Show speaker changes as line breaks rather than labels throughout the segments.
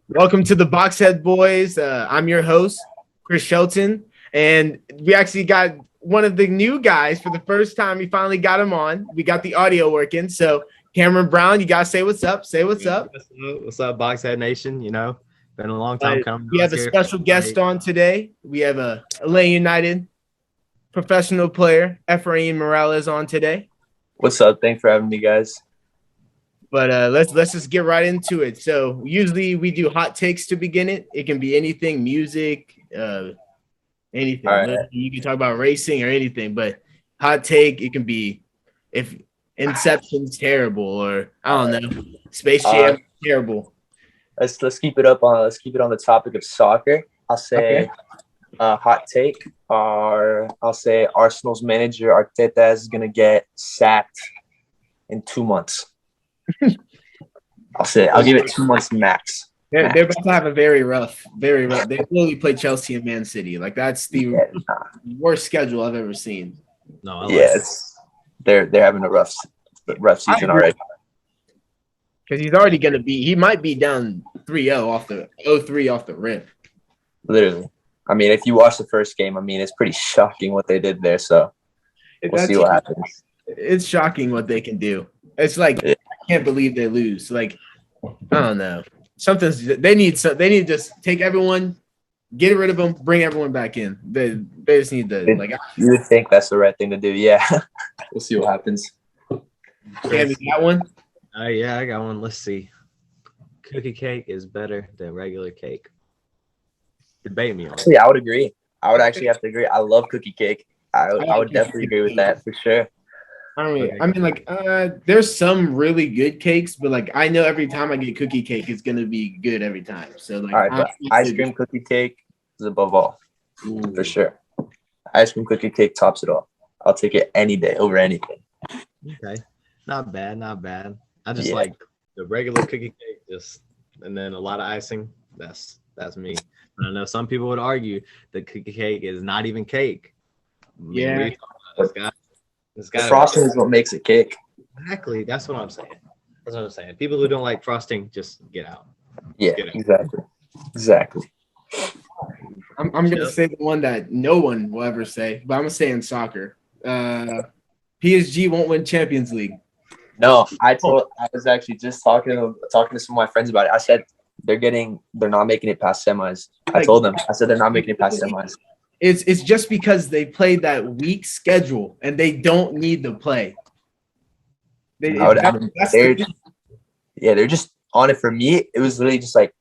Welcome to the Boxhead Boys. I'm your host, Chris Shelton, and we actually got one of the new guys for the first time. We finally got him on. We got the audio working. So, Cameron Brown, you gotta say what's up. Say what's up.
What's up, Boxhead Nation? You know, been a long time coming.
We have a special guest on today. We have a Atlanta United professional player, Efrain Morales, on today.
What's up? Thanks for having me, guys.
But let's just get right into it. So usually we do hot takes to begin it. It can be anything, music, anything.
Right.
You can talk about racing or anything, but hot take, it can be if Inception's terrible or I don't know, Space Jam terrible.
Let's keep it on the topic of soccer. I'll say hot take. I'll say Arsenal's manager Arteta is gonna get sacked in 2 months. I'll give it 2 months max.
They're about to have a very rough. They literally play Chelsea and Man City. Like that's the worst schedule I've ever seen.
No,
they're having a rough season already.
Because he's already gonna be. He might be down 3-0 off the 0-3 off the rip.
Literally. I mean, if you watch the first game, I mean, it's pretty shocking what they did there. So we'll see what happens.
It's shocking what they can do. It's like I can't believe they lose. Like I don't know. They need to just take everyone, get rid of them, bring everyone back in. They just need to like.
You would think that's the right thing to do, yeah. We'll see what happens.
Cam, you got one?
Yeah, I got one. Let's see. Cookie cake is better than regular cake. Debate me on it.
Yeah, I would agree. I would actually have to agree. I love cookie cake. I would definitely agree with that for sure.
I mean, there's some really good cakes, but like I know every time I get cookie cake, it's gonna be good every time. So like,
all right, but ice cream cookie cake is above all, for sure. Ice cream cookie cake tops it all. I'll take it any day over anything.
Okay, not bad. I just like the regular cookie cake, and then a lot of icing. That's me. I know some people would argue that cookie cake is not even cake.
Yeah.
The frosting is what makes it cake.
Exactly. That's what I'm saying. People who don't like frosting, just get out.
Yeah, exactly.
I'm gonna say the one that no one will ever say, but I'm gonna say in soccer. PSG won't win Champions League.
No, I was actually just talking to some of my friends about it. I said they're not making it past semis. I told them. I said they're not making it past semis.
It's just because they played that weak schedule and they don't need to play.
They're just on it. For me, it was literally just like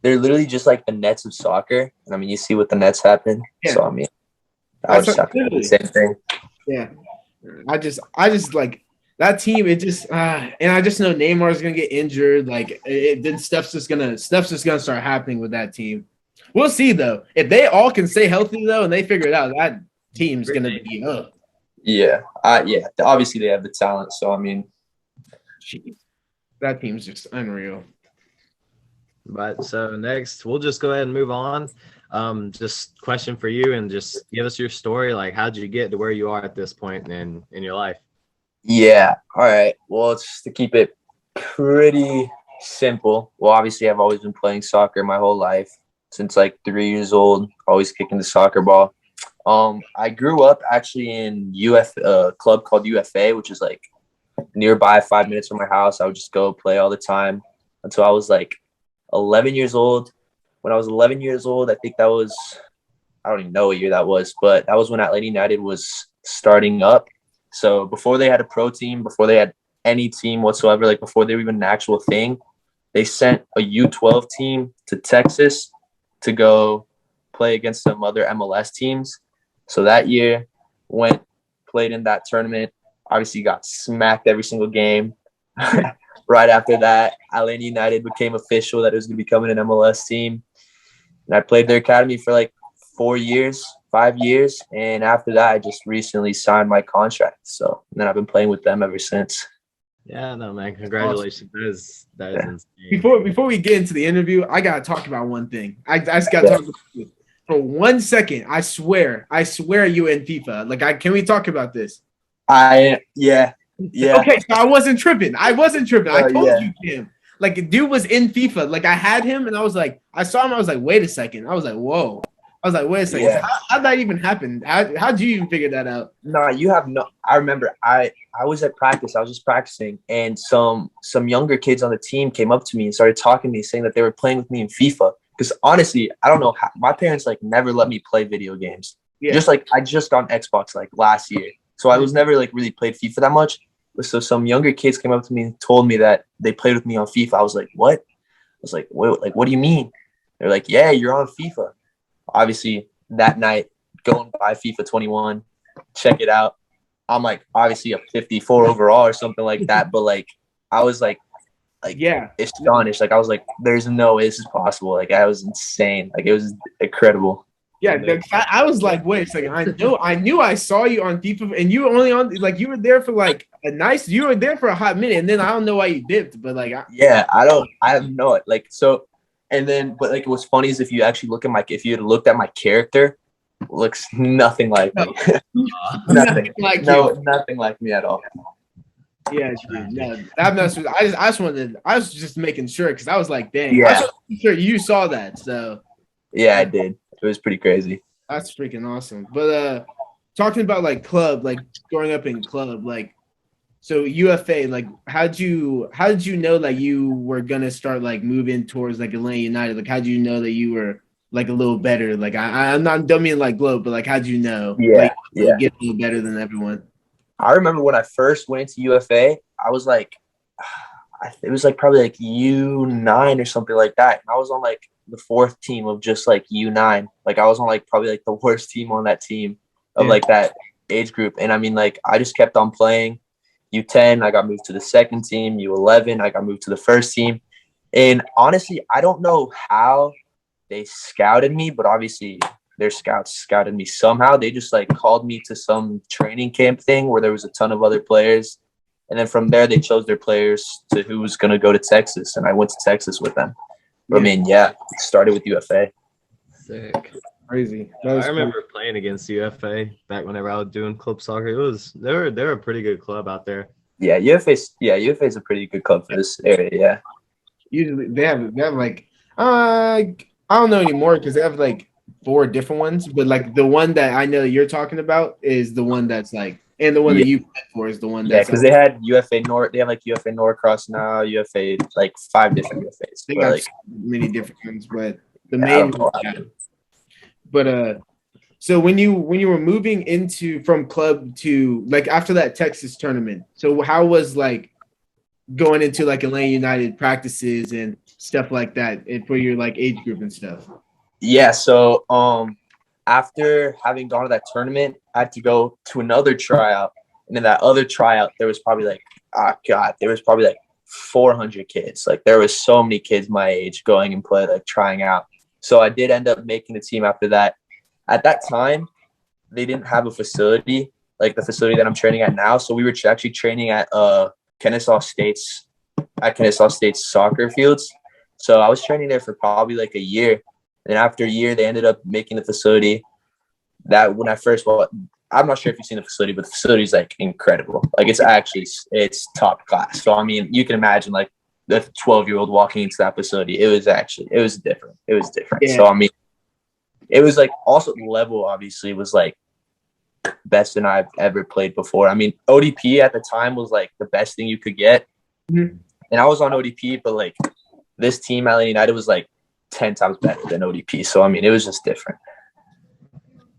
they're literally just like the Nets of soccer. And I mean, you see what the Nets happen. Yeah. So I mean, I was shocking. The same thing.
Yeah, I just like that team. It just and I just know Neymar is gonna get injured. Like then stuff's just gonna start happening with that team. We'll see though. If they all can stay healthy though, and they figure it out, that team's gonna be up.
Yeah, obviously they have the talent. So I mean,
that team's just unreal.
But so next, we'll just go ahead and move on. Just question for you, and just give us your story. Like, how'd you get to where you are at this point in your life?
Yeah. All right. Well, just to keep it pretty simple. Well, obviously I've always been playing soccer my whole life. Since like 3 years old, always kicking the soccer ball. I grew up actually in a club called UFA, which is like nearby 5 minutes from my house. I would just go play all the time until I was like 11 years old. When I was 11 years old, I think I don't even know what year that was, but that was when Atlanta United was starting up. So before they had a pro team, before they had any team whatsoever, like before they were even an actual thing, they sent a U12 team to Texas to go play against some other MLS teams. So that year played in that tournament, obviously got smacked every single game. Right after that, Atlanta United became official that it was going to be becoming an MLS team. And I played their academy for like 5 years. And after that, I just recently signed my contract. So then I've been playing with them ever since.
Yeah, no, man. Congratulations. That is insane.
Before we get into the interview, I gotta talk about one thing. I just gotta talk about you. For 1 second. I swear you in FIFA. Like, can we talk about this?
Yeah. Yeah.
Okay, so I wasn't tripping. I told
Yeah.
you, Kim. Like, dude was in FIFA. Like, I had him, and I was like, I saw him. I was like, wait a second. I was like, whoa. I was like, wait a second.
Yeah.
So how'd that even happen? How'd you even figure that out?
No, you have no. I remember I was at practice. I was just practicing, and some younger kids on the team came up to me and started talking to me, saying that they were playing with me in FIFA. Because honestly, I don't know how my parents like never let me play video games.
Yeah.
Just like I just got on Xbox like last year, so I was never like really played FIFA that much. So some younger kids came up to me and told me that they played with me on FIFA. I was like, what? I was like, what do you mean? They're like, yeah, you're on FIFA. Obviously, that night, go and buy FIFA 21, check it out. I'm like, obviously a 54 overall or something like that. But like, I was like
Yeah.
astonished. Like, I was like, there's no way this is possible. Like, I was insane. Like, it was incredible.
Yeah, I was like, wait a second. I knew I saw you on FIFA, and you were only on like you were there for like you were there for a hot minute, and then I don't know why you dipped, but like
Yeah, I have no like so, and then but like what's funny is if you actually look at if you had looked at my character, looks nothing like me. Nothing like nothing like me at all.
Yeah, dude. No, that mess was. I just wanted. I was just making sure because I was like, dang.
Yeah.
I was sure you saw that. So
yeah, I did. It was pretty crazy.
That's freaking awesome. But talking about like club, like growing up in club, like so UFA, like how did you know like you were gonna start like moving towards like Atlanta United? Like how did you know that you were like a little better? Like I'm not don't mean like globe, but like how did you know?
Yeah,
like,
yeah.
Get a little better than everyone.
I remember when I first went into UFA, I was like, it was like probably like U9 or something like that. And I was on like the fourth team of just like U9. Like I was on like probably like the worst team on that team of like that age group. And I mean, like I just kept on playing. U10, I got moved to the second team. U11, I got moved to the first team. And honestly, I don't know how they scouted me, but obviously their scouts scouted me somehow. They just like called me to some training camp thing where there was a ton of other players. And then from there, they chose their players to who was going to go to Texas. And I went to Texas with them. But, I mean, yeah, it started with UFA.
Sick.
Crazy.
I remember playing against UFA back whenever I was doing club soccer. They're a pretty good club out there.
Yeah, UFA is a pretty good club for this area. Yeah.
Usually they have like I don't know anymore because they have like 4 different ones, but like the one that I know you're talking about is the one that's like, and the one that you played for is the one that's
because they had UFA North. They have like UFA Norcross now. UFA like 5 different UFAs.
They got
like
many different ones, but the main. But so when you were moving into from club to like after that Texas tournament, so how was like going into like Atlanta United practices and stuff like that for your like age group and stuff?
Yeah, so after having gone to that tournament, I had to go to another tryout. And in that other tryout, there was probably like, there was probably like 400 kids. Like there was so many kids my age going and trying out. So I did end up making the team after that. At that time, they didn't have a facility, like the facility that I'm training at now. So we were actually training at Kennesaw State's soccer fields. So I was training there for probably like a year. And after a year, they ended up making the facility. That when I first, I'm not sure if you've seen the facility, but the facility is like incredible. Like it's top class. So I mean, you can imagine like the 12-year-old walking into that facility. It was different. It was different. Yeah. So I mean, it was like also the level obviously was like best than I've ever played before. I mean, ODP at the time was like the best thing you could get. Mm-hmm. And I was on ODP, but like this team, Atlanta United, was like 10 times better than ODP. So I mean, it was just different.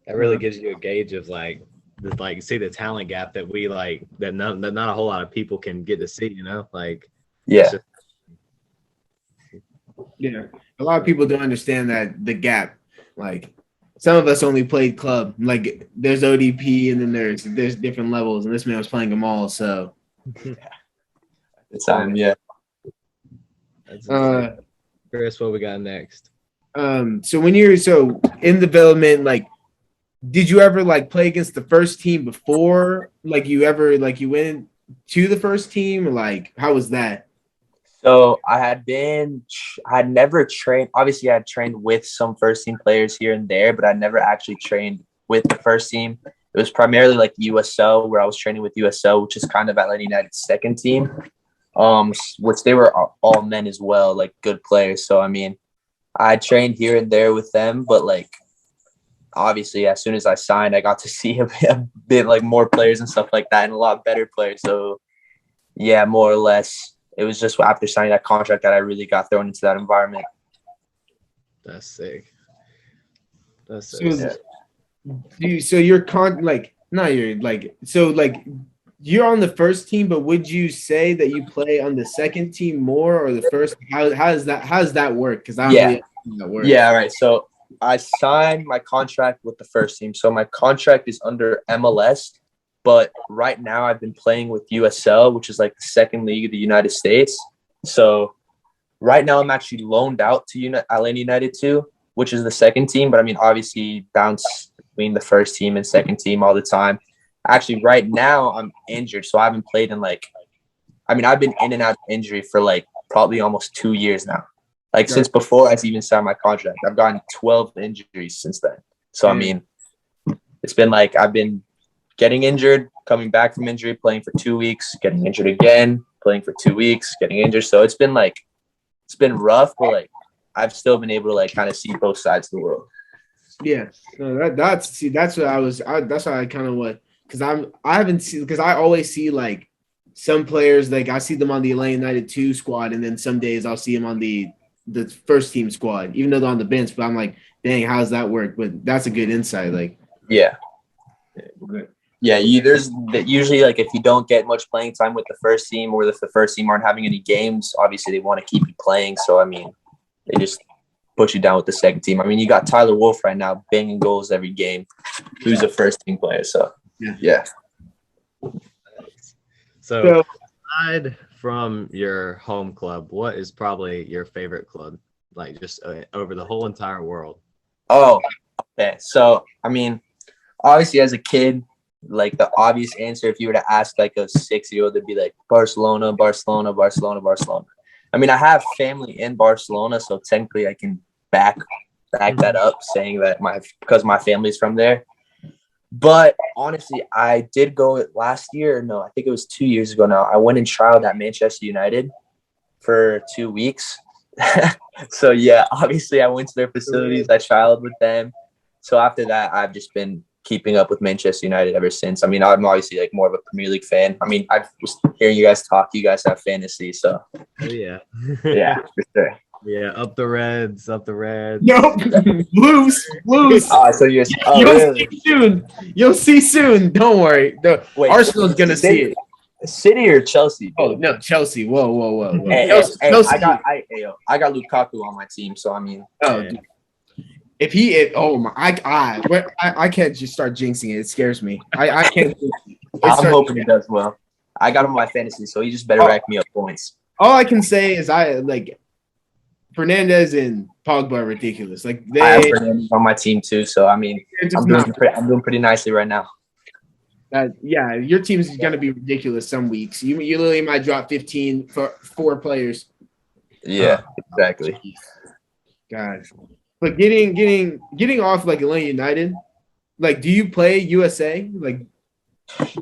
That really gives you a gauge of see the talent gap that we like that not a whole lot of people can get to see, you know? Like
yeah.
Yeah. A lot of people don't understand that the gap. Like some of us only played club. Like there's ODP and then there's different levels, and this man was playing them all. So
it's time, yeah.
Chris, what we got next?
So when you're in development, like did you ever like play against the first team before? Like you went to the first team? Like how was that?
So I had never trained. Obviously, I had trained with some first team players here and there, but I never actually trained with the first team. it was primarily like USL, where I was training with USL, which is kind of Atlanta United's second team, which they were all men as well, like good players. So I mean, I trained here and there with them, but like obviously as soon as I signed, I got to see a bit like more players and stuff like that, and a lot better players. So yeah, more or less, it was just after signing that contract that I really got thrown into that environment.
That's sick. That's so
So,
sick.
so you're you're on the first team, but would you say that you play on the second team more or the first? How does that work? Because I don't really know how that works.
Yeah, right. So I signed my contract with the first team. So my contract is under MLS, but right now I've been playing with USL, which is like the second league of the United States. So right now I'm actually loaned out to Atlanta United too, which is the second team. But I mean, obviously bounce between the first team and second team all the time. Actually, right now I'm injured, so I haven't played in I've been in and out of injury for like probably almost 2 years now. Like since before I even signed my contract, I've gotten 12 injuries since then. So I mean, it's been like I've been getting injured, coming back from injury, playing for 2 weeks, getting injured again, playing for 2 weeks, getting injured. So it's been rough, but like I've still been able to like kind of see both sides of the world.
Yeah, no, that's what that's what I kind of want. Because I haven't seen, because I always see like some players, like I see them on the Atlanta United 2 squad, and then some days I'll see them on the first team squad, even though they're on the bench. But I'm like, dang, how does that work? But that's a good insight. Like,
yeah, there's usually like if you don't get much playing time with the first team, or if the first team aren't having any games, obviously they want to keep you playing. So I mean, they just put you down with the second team. I mean, you got Tyler Wolf right now banging goals every game, who's a first team player. So. Yeah.
So, aside from your home club, what is probably your favorite club? Like just over the whole entire world?
Oh, okay. So, I mean, obviously as a kid, like the obvious answer, if you were to ask like a 6-year-old, they'd be like Barcelona, Barcelona, Barcelona, Barcelona. I mean, I have family in Barcelona, so technically I can back that up, saying that because my family's from there. But honestly, I did go last year. No, I think it was 2 years ago now. I went and trialed at Manchester United for 2 weeks. So, yeah, obviously I went to their facilities. I trialed with them. So after that, I've just been keeping up with Manchester United ever since. I mean, I'm obviously like more of a Premier League fan. I mean, I've just hearing you guys talk. You guys have fantasy. So,
yeah.
Yeah, for sure.
Yeah, up the Reds.
Nope. Blues.
So you'll really?
See soon. You'll see soon. Don't worry.
Wait,
Arsenal's gonna see it.
City or Chelsea?
Oh no, Chelsea. Whoa.
Hey,
Chelsea.
I got Lukaku on my team, so I mean,
dude. I can't just start jinxing it. It scares me. I can't.
I'm hoping he does well. I got him on my fantasy, so he just better rack me up points.
All I can say is I like Fernandez and Pogba are ridiculous. Like
I have Fernandez on my team too, so I mean, I'm doing pretty nicely right now.
Yeah, your team is going to be ridiculous some weeks. You literally might drop 15 for 4 players.
Yeah, exactly.
God, but getting off like Atlanta United, like, do you play USA? Like,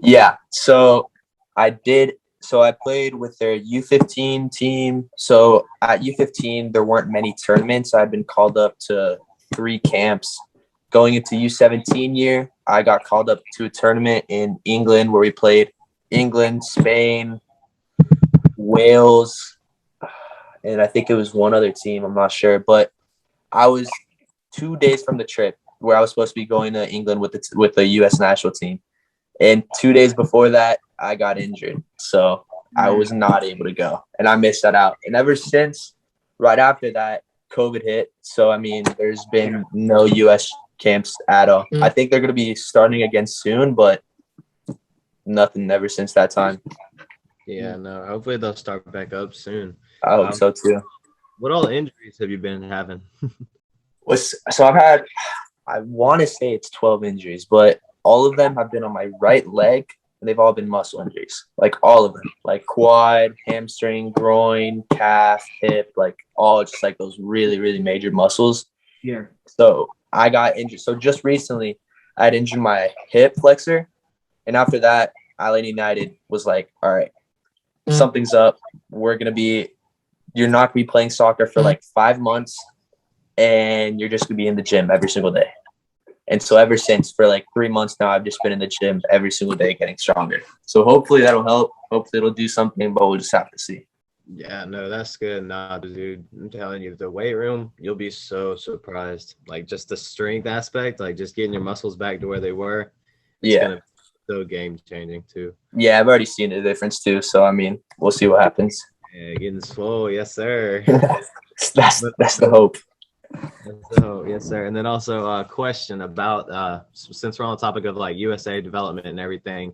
yeah. So I did. So I played with their U15 team. So at U15, there weren't many tournaments. I'd been called up to 3 camps. Going into U17 year, I got called up to a tournament in England where we played England, Spain, Wales, and I think it was one other team. I'm not sure. But I was 2 days from the trip where I was supposed to be going to England with the U.S. national team. And 2 days before that, I got injured. So I was not able to go. And I missed that out. And ever since, right after that, COVID hit. So, I mean, there's been no U.S. camps at all. I think they're going to be starting again soon, but nothing ever since that time.
Yeah, no. Hopefully they'll start back up soon.
I hope so too.
What all injuries have you been having?
So I want to say it's 12 injuries, but all of them have been on my right leg, and they've all been muscle injuries. Like all of them, like quad, hamstring, groin, calf, hip, like all just like those really, really major muscles.
Yeah.
So I got injured. So just recently, I had injured my hip flexor. And after that, Atlanta United was like, all right, something's up. You're not going to be playing soccer for like 5 months, and you're just going to be in the gym every single day. And so ever since, for like 3 months now, I've just been in the gym every single day getting stronger. So hopefully that'll help. Hopefully it'll do something, but we'll just have to see.
Yeah, no, that's good. Nah, dude, I'm telling you, the weight room, you'll be so surprised. Like just the strength aspect, like just getting your muscles back to where they were. It's gonna be so game changing too.
Yeah, I've already seen the difference too. So I mean, we'll see what happens.
Yeah, getting swole, yes, sir.
that's the hope.
So yes, sir. And then also a question about since we're on the topic of like USA development and everything,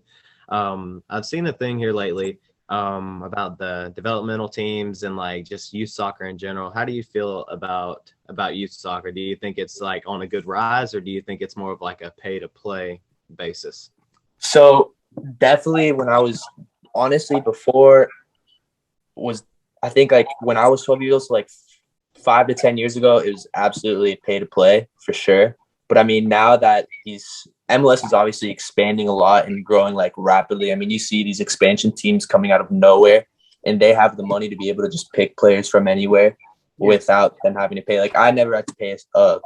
I've seen a thing here lately about the developmental teams and like just youth soccer in general. How do you feel about youth soccer? Do you think it's like on a good rise, or do you think it's more of like a pay to play basis?
So definitely when I was honestly before was I think like when I was 12 years old, so like 5 to 10 years ago, it was absolutely pay to play for sure. But I mean, now that MLS is obviously expanding a lot and growing like rapidly. I mean, you see these expansion teams coming out of nowhere, and they have the money to be able to just pick players from anywhere without them having to pay. Like I never had to pay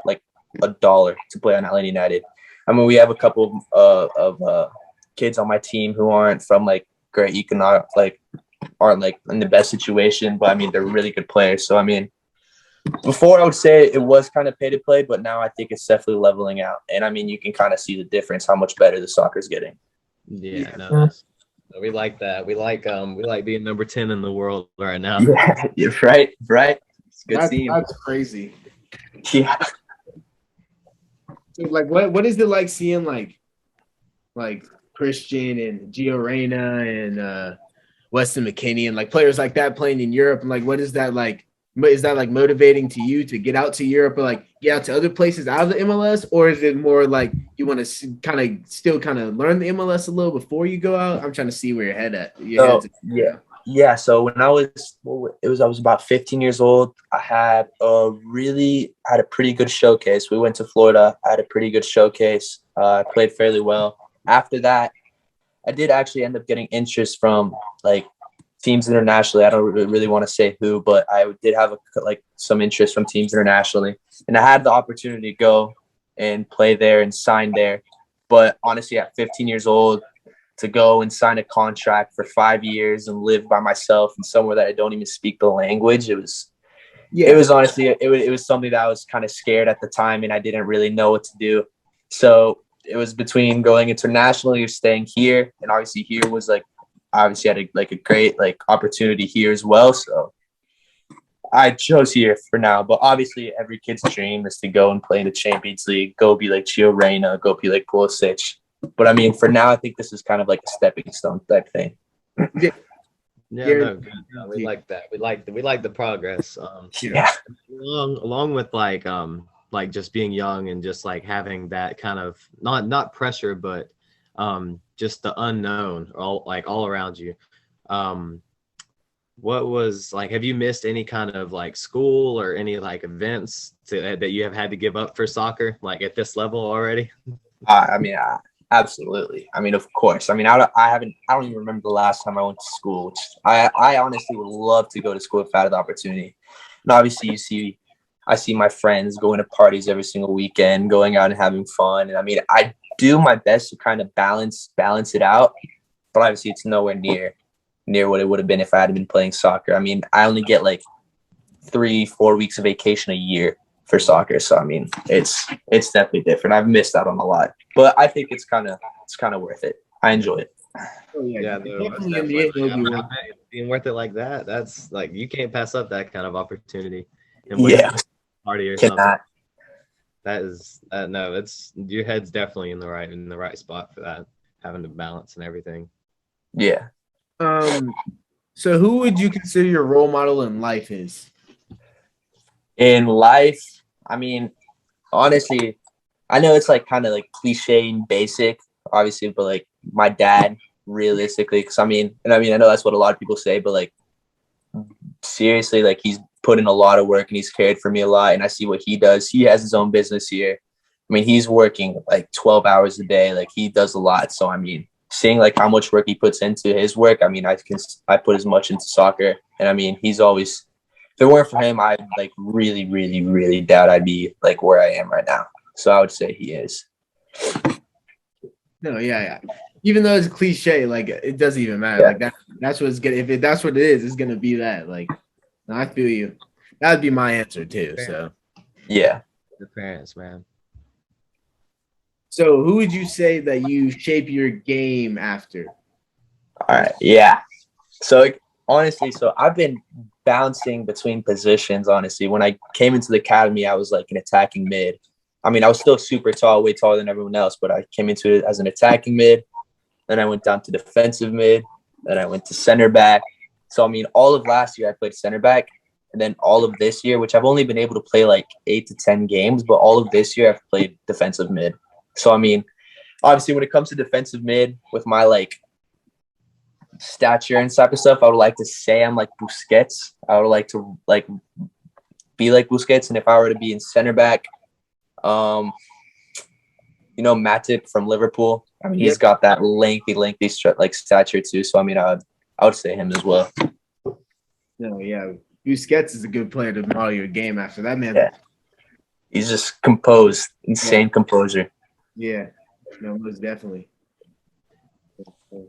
like $1 to play on Atlanta United. I mean, we have a couple of kids on my team who aren't from like great economic, like aren't like in the best situation, but I mean, they're really good players. So I mean, before I would say it was kind of pay to play, but now I think it's definitely leveling out. And I mean, you can kind of see the difference, how much better the soccer's getting.
Yeah, no, we like that. We like being number 10 in the world right now.
Yeah, you're right. It's a good team.
That's crazy.
Yeah.
So like, what is it like seeing like Christian and Gio Reyna and Weston McKennie and like players like that playing in Europe? And like, what is that like? Is that like motivating to you to get out to Europe or like get out to other places out of the MLS? Or is it more like you want to kind of learn the MLS a little before you go out? I'm trying to see where your head at.
Yeah. So when I was about 15 years old, I had a pretty good showcase. We went to Florida. I had a pretty good showcase. I played fairly well. After that, I did actually end up getting interest from like teams internationally. I don't really want to say who, but I did have some interest from teams internationally, and I had the opportunity to go and play there and sign there. But honestly, at 15 years old, to go and sign a contract for 5 years and live by myself in somewhere that I don't even speak the language, it was honestly, it was something that I was kind of scared at the time, and I didn't really know what to do. So it was between going internationally or staying here, and obviously here was like, obviously had a great like opportunity here as well. So I chose here for now, but obviously every kid's dream is to go and play in the Champions League, go be like Gio Reyna, go be like Pulisic. But I mean, for now, I think this is kind of like a stepping stone type thing.
Yeah, no, good. No, we like that. We like the progress. Along with like just being young and just like having that kind of not pressure, but just the unknown all around you. What was like, have you missed any kind of like school or any like events that you have had to give up for soccer, like at this level already?
I mean, absolutely. I mean, of course. I mean, I don't even remember the last time I went to school, which I honestly would love to go to school if I had the opportunity. And obviously I see my friends going to parties every single weekend, going out and having fun. And I mean, I do my best to kind of balance it out, but obviously it's nowhere near what it would have been if I had been playing soccer. I mean, I only get like 3-4 weeks of vacation a year for soccer, so I mean, it's definitely different. I've missed out on a lot, but I think it's kind of worth it. I enjoy it.
Oh, yeah, being worth it like that. That's like, you can't pass up that kind of opportunity. Party or something. That is no, it's your head's definitely in the right spot for that, having to balance and everything.
Yeah.
So who would you consider your role model in life is?
In life, I mean, honestly, I know it's like kind of like cliche and basic, obviously, but like my dad, realistically, because I know that's what a lot of people say, but like seriously, like he's put in a lot of work and he's cared for me a lot, and I see what he does. He has his own business here. I mean, he's working like 12 hours a day. Like he does a lot. So I mean, seeing like how much work he puts into his work, I mean, I put as much into soccer, and I mean, he's always. If it weren't for him, I like really, really, really doubt I'd be like where I am right now. So I would say he is.
No, yeah. Even though it's cliche, like it doesn't even matter.
Yeah.
Like that's what it's gonna. If that's what it is, it's gonna be that. Like, no, I feel you. That'd be my answer too. So
Yeah.
The parents, man.
So who would you say that you shape your game after?
All right. Yeah. So honestly, so I've been bouncing between positions. Honestly, when I came into the academy, I was like an attacking mid. I mean, I was still super tall, way taller than everyone else, but I came into it as an attacking mid. Then I went down to defensive mid. Then I went to center back. So I mean, all of last year I played center back, and then all of this year, which I've only been able to play like 8 to 10 games, but all of this year I've played defensive mid. So I mean, obviously, when it comes to defensive mid, with my like stature and type of stuff, I would like to say I'm like Busquets. I would like to like be like Busquets, and if I were to be in center back, Matip from Liverpool. I mean, he's got that lengthy like stature too. So I mean, I would say him as well.
No, yeah, Busquets is a good player to model your game after. That man.
Yeah. He's just composed, insane composure.
Yeah, no, most definitely.
Well,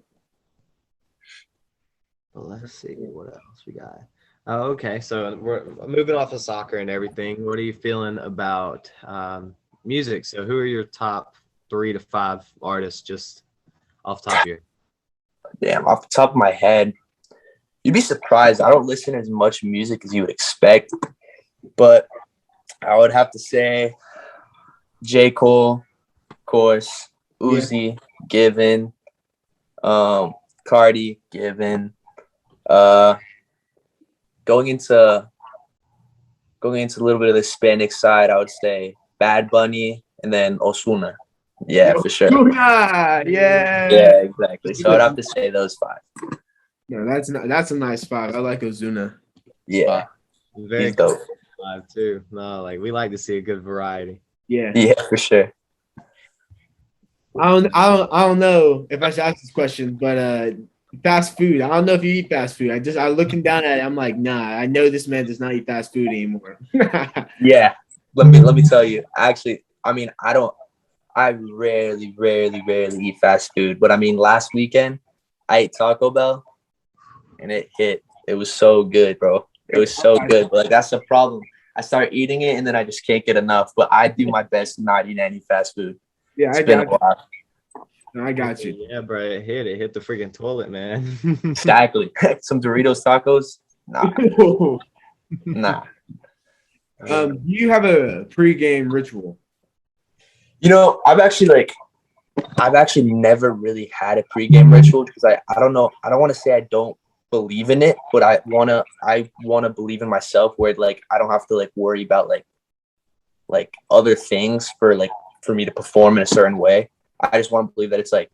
let's see what else we got. Oh, okay. So we're moving off of soccer and everything. What are you feeling about music? So who are your top 3 to 5 artists just off the top of your head?
Damn, off the top of my head, you'd be surprised. I don't listen as much music as you would expect, but I would have to say J. Cole, of course, Uzi, Given, Cardi, Given. Going into a little bit of the Hispanic side, I would say Bad Bunny and then Ozuna. Yeah, for sure.
Yeah.
Yeah, exactly. So I'd have to say those 5.
No, that's a nice 5. I like Ozuna.
Yeah,
Very
dope.
5 too. No, like we like to see a good variety.
Yeah,
for sure.
I don't know if I should ask this question, but fast food. I don't know if you eat fast food. I looking down at it, I'm like, nah, I know this man does not eat fast food anymore.
Yeah. Let me tell you. Actually, I mean, I rarely eat fast food. But I mean, last weekend I ate Taco Bell and it hit. It was so good, bro. It was so good. But like that's the problem. I start eating it and then I just can't get enough. But I do my best to not eat any fast food.
Yeah,
I got
you. I got you.
Yeah, bro. It hit the freaking toilet, man.
Exactly. Some Doritos tacos? Nah.
Do you have a pregame ritual?
I've actually never really had a pregame ritual because I don't know. I don't want to say I don't believe in it, but I wanna believe in myself where like I don't have to like worry about like other things for me to perform in a certain way. I just want to believe that it's like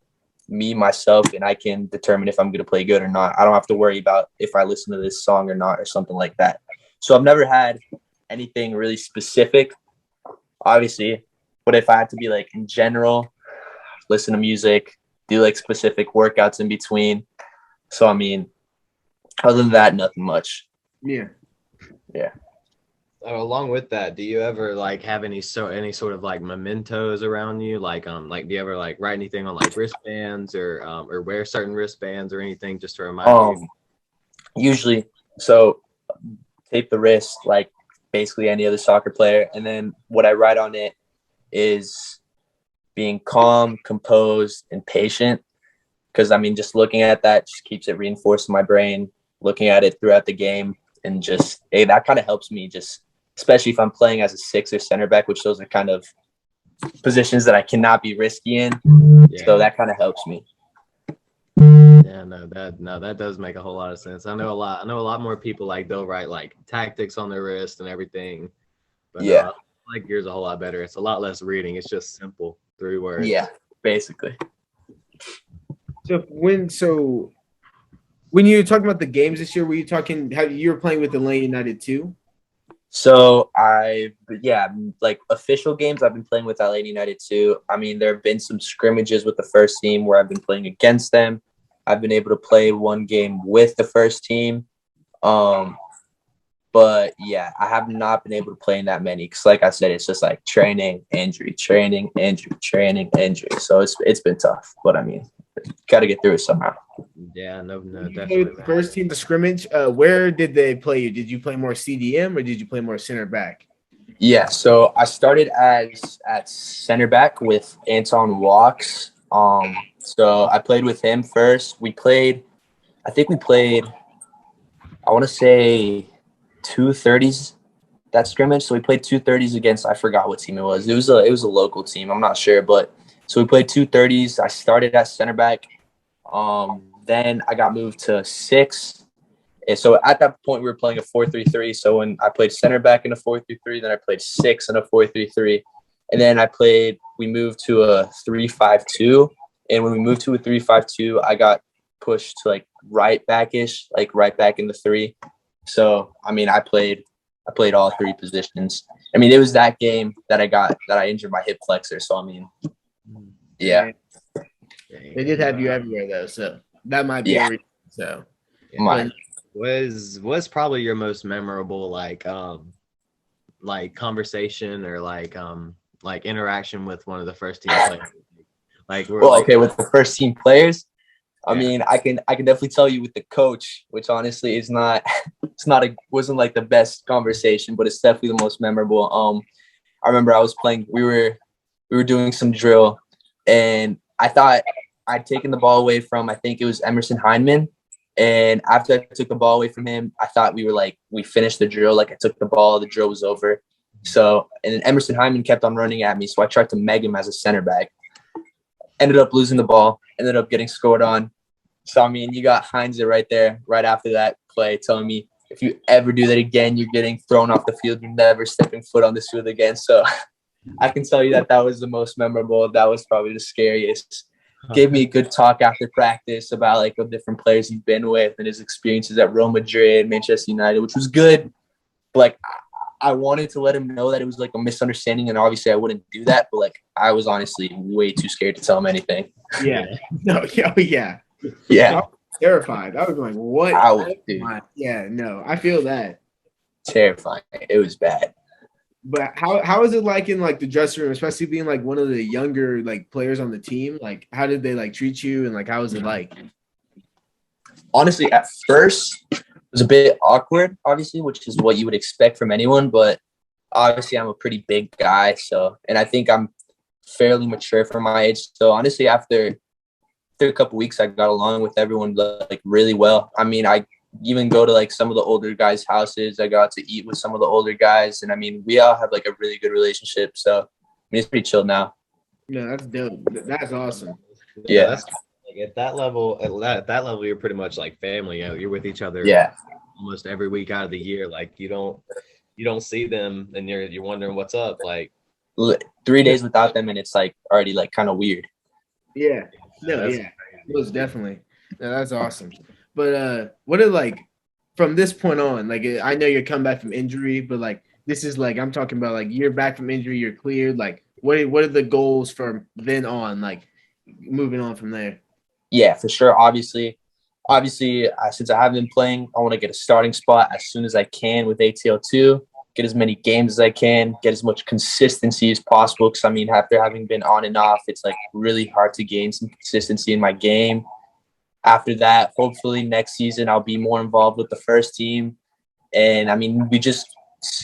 me, myself, and I can determine if I'm going to play good or not. I don't have to worry about if I listen to this song or not or something like that. So I've never had anything really specific, obviously. But if I had to be like in general, listen to music, do like specific workouts in between. So, I mean, other than that, nothing much.
Yeah.
Along with that, do you ever like have any sort of like mementos around you? Like do you ever like write anything on like wristbands or wear certain wristbands or anything just to remind you?
Usually, so tape the wrist like basically any other soccer player, and then what I write on it is being calm, composed, and patient. Because I mean, just looking at that just keeps it reinforced in my brain. Looking at it throughout the game, and just that kind of helps me just. Especially if I'm playing as a 6 or center back, which those are kind of positions that I cannot be risky in. Yeah. So that kind of helps me.
Yeah, that does make a whole lot of sense. I know a lot more people like they'll write like tactics on their wrist and everything. But I like yours a whole lot better. It's a lot less reading. It's just simple 3 words.
Yeah, basically.
So when you were talking about the games this year, were you talking how you were playing with Atlanta United too?
So like official games, I've been playing with Atlanta United too. I mean, there have been some scrimmages with the first team where I've been playing against them. I've been able to play one game with the first team. But yeah, I have not been able to play in that many because, like I said, it's just like training, injury, training, injury, training, injury. So it's been tough, but I mean, got to get through it somehow.
Yeah, no,
You
definitely.
played the first team, the scrimmage. Where did they play you? Did you play more CDM or did you play more center back?
Yeah, so I started as at center back with Anton Walks. So I played with him first. I think we played, I want to say 230s that scrimmage. So we played 230s against, I forgot what team it was. It was a local team. I'm not sure, but so we played 230s. I started at center back. Then I got moved to 6. And so at that point, we were playing a 4-3-3. So when I played center back in a 4-3-3, then I played 6 in a 4-3-3. And then we moved to a 3-5-2. And when we moved to a 3-5-2, I got pushed to like right back-ish, like right back in the 3. So, I mean, I played all 3 positions. I mean, it was that game that I injured my hip flexor. So, I mean, yeah.
They did have you everywhere though, so that might be a reason. So
Mine.
Was probably your most memorable like conversation or like interaction with one of the first team players?
With the first team players, I mean, I can definitely tell you with the coach, which honestly is not wasn't like the best conversation, but it's definitely the most memorable. I remember I was playing, we were doing some drill, and I thought I'd taken the ball away from, I think it was Emerson Heineman. And after I took the ball away from him, I thought we finished the drill. Like I took the ball, the drill was over. So, and then Emerson Hyman kept on running at me. So I tried to meg him as a center back. Ended up losing the ball, ended up getting scored on. So, I mean, you got Heinze right there, right after that play, telling me, if you ever do that again, you're getting thrown off the field. You're never stepping foot on this field again. So I can tell you that was the most memorable. That was probably the scariest. Gave me a good talk after practice about like the different players he's been with and his experiences at Real Madrid, Manchester United, which was good. But like I wanted to let him know that it was like a misunderstanding, and obviously I wouldn't do that. But like I was honestly way too scared to tell him anything.
Yeah. No. Yeah.
Yeah.
I was terrified. I was like, "What?" Yeah. No. I feel that.
Terrifying. It was bad.
But how is it like in like the dressing room, especially being like one of the younger like players on the team? Like, how did they like treat you, and like how was it like?
Honestly, at first it was a bit awkward, obviously, which is what you would expect from anyone. But obviously, I'm a pretty big guy, and I think I'm fairly mature for my age. So honestly, after a couple weeks, I got along with everyone like really well. I mean, I even go to like some of the older guys' houses. I got to eat with some of the older guys, and I mean, we all have like a really good relationship. So I mean, it's pretty chill now.
No, that's dope. That's awesome.
Yeah,
that's like at that level, you're pretty much like family. You're with each other.
Yeah,
almost every week out of the year. Like you don't see them, and you're wondering what's up. Like
3 days without them, and it's like already like kind of weird.
Yeah. No. Yeah. It was definitely. No, that's awesome. But what are like from this point on? Like I know you're coming back from injury, but like this is like I'm talking about like you're back from injury, you're cleared. Like what are the goals from then on? Like moving on from there.
Yeah, for sure. Obviously, since I haven't been playing, I want to get a starting spot as soon as I can with ATL2. Get as many games as I can. Get as much consistency as possible. Because I mean, after having been on and off, it's like really hard to gain some consistency in my game. After that, hopefully next season I'll be more involved with the first team. And I mean, we just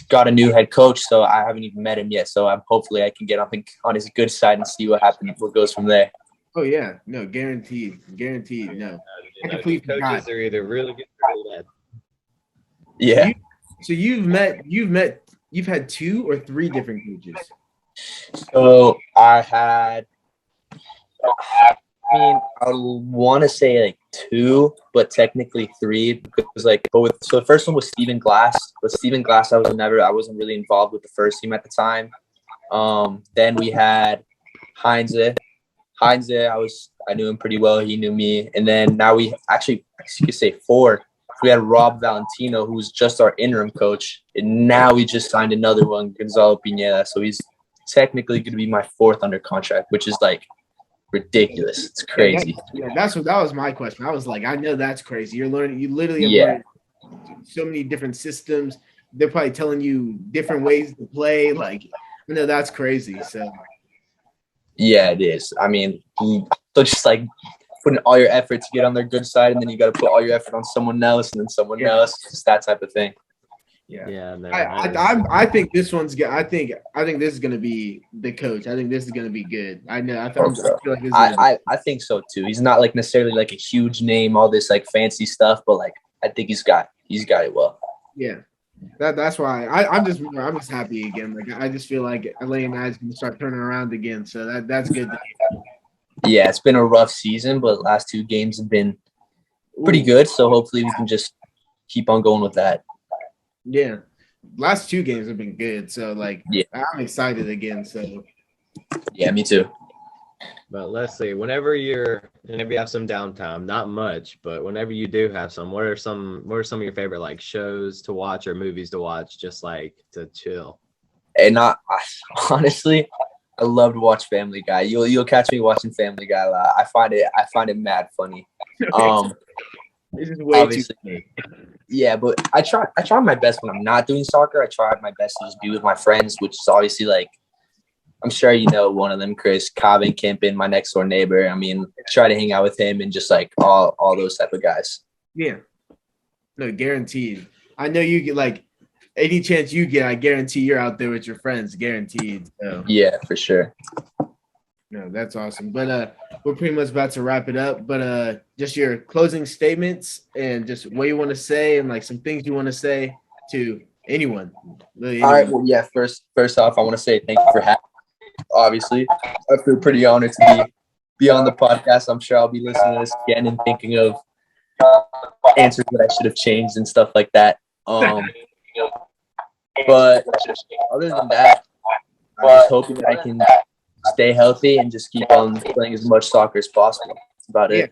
got a new head coach, so I haven't even met him yet. So hopefully I can get on his good side and see what happens, what goes from there.
Oh yeah, no, guaranteed. No, I completely
coaches are either really good or really bad.
Yeah.
So you've had 2 or 3 different coaches.
So I want to say like 2, but technically 3 because so the first one was Stephen Glass. But Stephen Glass, I wasn't really involved with the first team at the time. Then we had Heinze. I knew him pretty well. He knew me. And then now we actually, you could say 4 We had Rob Valentino, who was just our interim coach, and now we just signed another one, Gonzalo Pineda. So he's technically going to be my fourth under contract, which is like ridiculous. It's crazy.
That was my question. I was like, I know that's crazy. You literally have learned so many different systems. They're probably telling you different ways to play. Like, I know that's crazy. So
yeah, it is. I mean, so just like putting all your effort to get on their good side, and then you got to put all your effort on someone else, and then someone else. Just that type of thing.
Yeah. No,
I think this one's good. I think this is gonna be the coach. I think this is gonna be good. I know. I feel like this is
I think so too. He's not like necessarily like a huge name, all this like fancy stuff, but like I think he's got it well.
Yeah. That's why I'm just happy again. Like I just feel like Atlanta United's gonna start turning around again. So that's good.
Yeah, it's been a rough season, but the last 2 games have been pretty good. So hopefully we can just keep on going with that.
Yeah, last 2 games have been good. So like, I'm excited again. So
yeah, me too.
But let's see. Whenever you have some downtime, not much, but whenever you do have some, what are some of your favorite like shows to watch or movies to watch, just like to chill?
And honestly, I love to watch Family Guy. You'll catch me watching Family Guy a lot. I find it mad funny.
This is way
obviously,
too funny.
Yeah, but I try my best when I'm not doing soccer. I try my best to just be with my friends, which is obviously like, I'm sure you know one of them, Chris, Calvin Kimpin, my next door neighbor. I mean, try to hang out with him and just like all those type of guys.
Yeah. No, guaranteed. I know you get like any chance you get, I guarantee you're out there with your friends, guaranteed. So.
Yeah, for sure.
No, that's awesome. But we're pretty much about to wrap it up. But just your closing statements and just what you want to say and like some things you want to say to anyone. Really anyone.
All right. Well, yeah. First off, I want to say thank you for having me. Obviously, I feel pretty honored to be on the podcast. I'm sure I'll be listening to this again and thinking of answers that I should have changed and stuff like that. But other than that, I'm just hoping that I can stay healthy and just keep on playing as much soccer as possible. That's about it.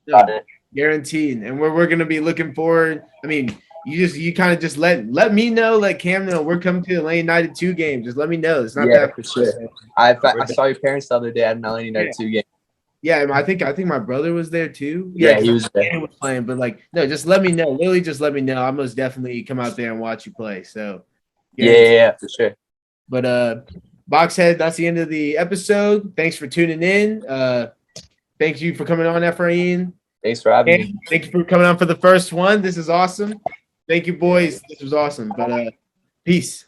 Yeah. Guaranteed. And we're going to be looking forward. I mean, you kind of just let me know, let Cam know we're coming to the Atlanta United 2 game. Just let me know. It's not that
for sure. I saw your parents the other day at an Atlanta United 2 game.
Yeah, I think my brother was there too.
Yeah, he was there.
He was playing, but like, no, just let me know. Literally, just let me know. I most definitely come out there and watch you play. So,
yeah, for sure.
But Boxhead, that's the end of the episode. Thanks for tuning in. Thank you for coming on, Efrain.
Thanks for having me.
Thank you for coming on for the first one. This is awesome. Thank you, boys. This was awesome. But peace.